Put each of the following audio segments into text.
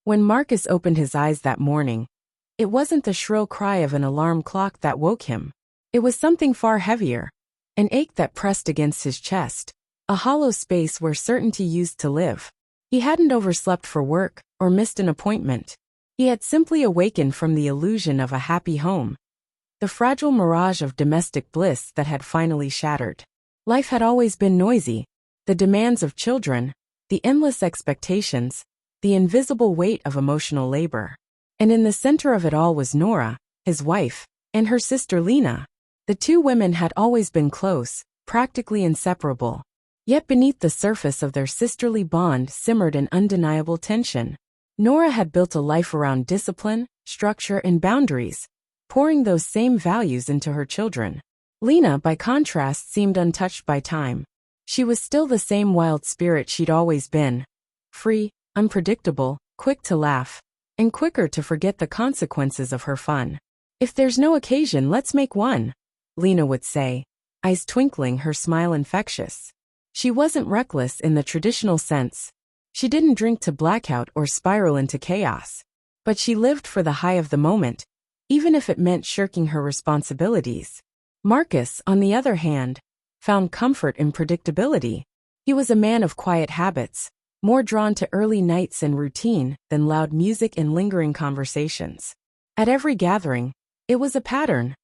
When Marcus opened his eyes that morning, it wasn't the shrill cry of an alarm clock that woke him. It was something far heavier, an ache that pressed against his chest, a hollow space where certainty used to live. He hadn't overslept for work or missed an appointment. He had simply awakened from the illusion of a happy home, the fragile mirage of domestic bliss that had finally shattered. Life had always been noisy, the demands of children, the endless expectations, the invisible weight of emotional labor. And in the center of it all was Nora, his wife, and her sister Lena. The two women had always been close, practically inseparable. Yet beneath the surface of their sisterly bond simmered an undeniable tension. Nora had built a life around discipline, structure, and boundaries, pouring those same values into her children. Lena, by contrast, seemed untouched by time. She was still the same wild spirit she'd always been. Free, unpredictable, quick to laugh, and quicker to forget the consequences of her fun. "If there's no occasion, let's make one," Lena would say, eyes twinkling, her smile infectious. She wasn't reckless in the traditional sense. She didn't drink to blackout or spiral into chaos. But she lived for the high of the moment, even if it meant shirking her responsibilities. Marcus, on the other hand, found comfort in predictability. He was a man of quiet habits, more drawn to early nights and routine than loud music and lingering conversations. At every gathering, it was a pattern.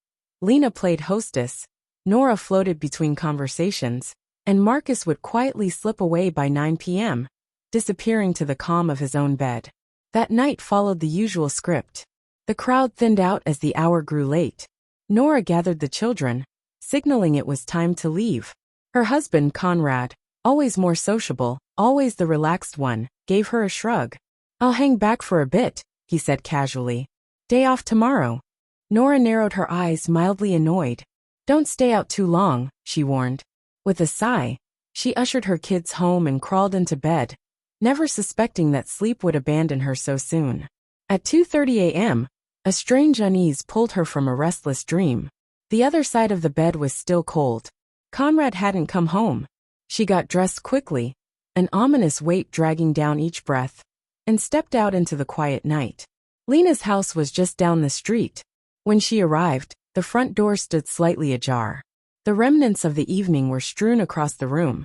Lena played hostess, Nora floated between conversations, and Marcus would quietly slip away by 9 p.m., disappearing to the calm of his own bed. That night followed the usual script. The crowd thinned out as the hour grew late. Nora gathered the children, signaling it was time to leave. Her husband, Conrad, always more sociable, always the relaxed one, gave her a shrug. "I'll hang back for a bit," he said casually. "Day off tomorrow." Nora narrowed her eyes, mildly annoyed. "Don't stay out too long," she warned. With a sigh, she ushered her kids home and crawled into bed, never suspecting that sleep would abandon her so soon. At 2:30 a.m., a strange unease pulled her from a restless dream. The other side of the bed was still cold. Conrad hadn't come home. She got dressed quickly, an ominous weight dragging down each breath, and stepped out into the quiet night. Lena's house was just down the street. When she arrived, the front door stood slightly ajar. The remnants of the evening were strewn across the room.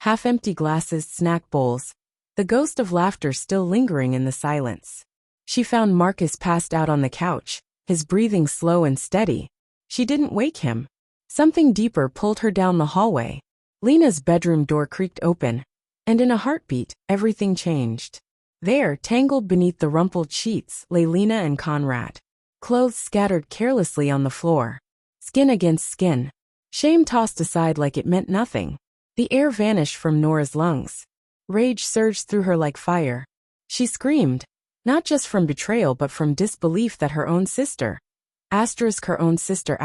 Half-empty glasses, snack bowls, the ghost of laughter still lingering in the silence. She found Marcus passed out on the couch, his breathing slow and steady. She didn't wake him. Something deeper pulled her down the hallway. Lena's bedroom door creaked open, and in a heartbeat, everything changed. There, tangled beneath the rumpled sheets, lay Lena and Conrad. Clothes scattered carelessly on the floor. Skin against skin. Shame tossed aside like it meant nothing. The air vanished from Nora's lungs. Rage surged through her like fire. She screamed, not just from betrayal but from disbelief that her own sister, her own sister,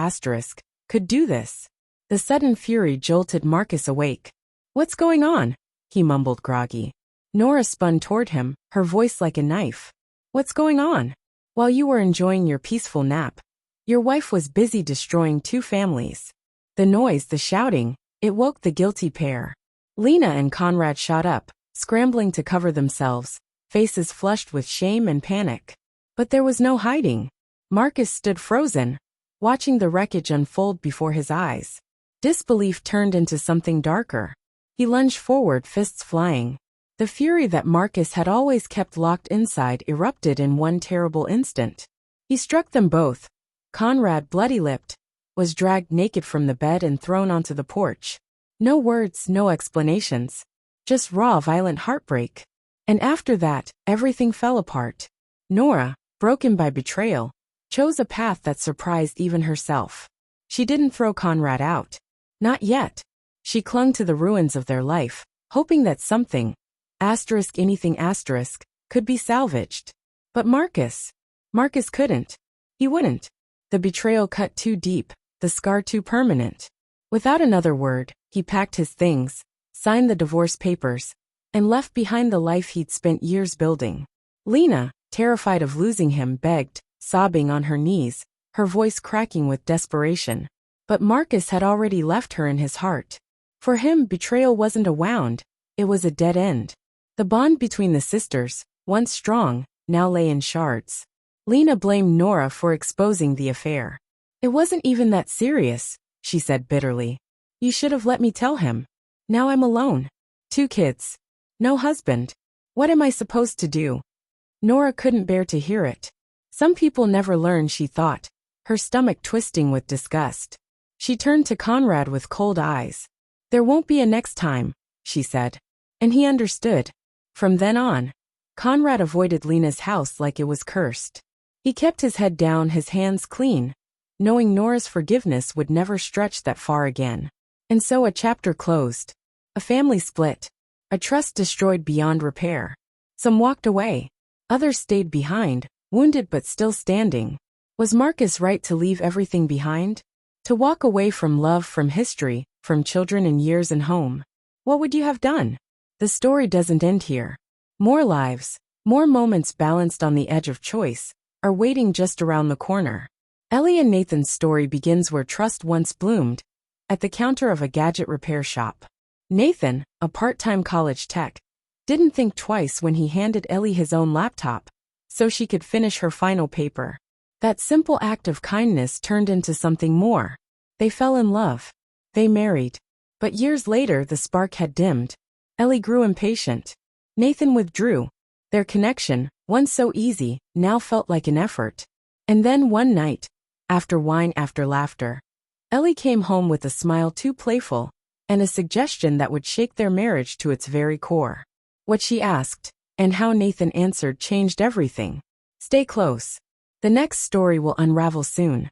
could do this. The sudden fury jolted Marcus awake. "What's going on?" he mumbled, groggy. Nora spun toward him, her voice like a knife. "What's going on? While you were enjoying your peaceful nap, your wife was busy destroying two families." The noise, the shouting, it woke the guilty pair. Lena and Conrad shot up, scrambling to cover themselves, faces flushed with shame and panic. But there was no hiding. Marcus stood frozen, watching the wreckage unfold before his eyes. Disbelief turned into something darker. He lunged forward, fists flying. The fury that Marcus had always kept locked inside erupted in one terrible instant. He struck them both. Conrad, bloody-lipped, was dragged naked from the bed and thrown onto the porch. No words, no explanations. Just raw, violent heartbreak. And after that, everything fell apart. Nora, broken by betrayal, chose a path that surprised even herself. She didn't throw Conrad out. Not yet. She clung to the ruins of their life, hoping that something, anything, could be salvaged. But Marcus couldn't. He wouldn't. The betrayal cut too deep, the scar too permanent. Without another word, he packed his things, signed the divorce papers, and left behind the life he'd spent years building. Lena, terrified of losing him, begged, sobbing on her knees, her voice cracking with desperation. But Marcus had already left her in his heart. For him, betrayal wasn't a wound, it was a dead end. The bond between the sisters, once strong, now lay in shards. Lena blamed Nora for exposing the affair. It wasn't even that serious, she said bitterly. You should have let me tell him. Now I'm alone. 2 kids. No husband. What am I supposed to do? Nora couldn't bear to hear it. Some people never learn, she thought, her stomach twisting with disgust. She turned to Conrad with cold eyes. There won't be a next time, she said. And he understood. From then on, Conrad avoided Lena's house like it was cursed. He kept his head down, his hands clean, knowing Nora's forgiveness would never stretch that far again. And so a chapter closed. A family split. A trust destroyed beyond repair. Some walked away. Others stayed behind, wounded but still standing. Was Marcus right to leave everything behind? To walk away from love, from history, from children and years and home? What would you have done? The story doesn't end here. More lives, more moments balanced on the edge of choice, are waiting just around the corner. Ellie and Nathan's story begins where trust once bloomed, at the counter of a gadget repair shop. Nathan, a part-time college tech, didn't think twice when he handed Ellie his own laptop, so she could finish her final paper. That simple act of kindness turned into something more. They fell in love. They married. But years later the spark had dimmed. Ellie grew impatient. Nathan withdrew. Their connection, once so easy, now felt like an effort. And then one night, after wine, after laughter, Ellie came home with a smile too playful, and a suggestion that would shake their marriage to its very core. What she asked, and how Nathan answered, changed everything. Stay close. The next story will unravel soon.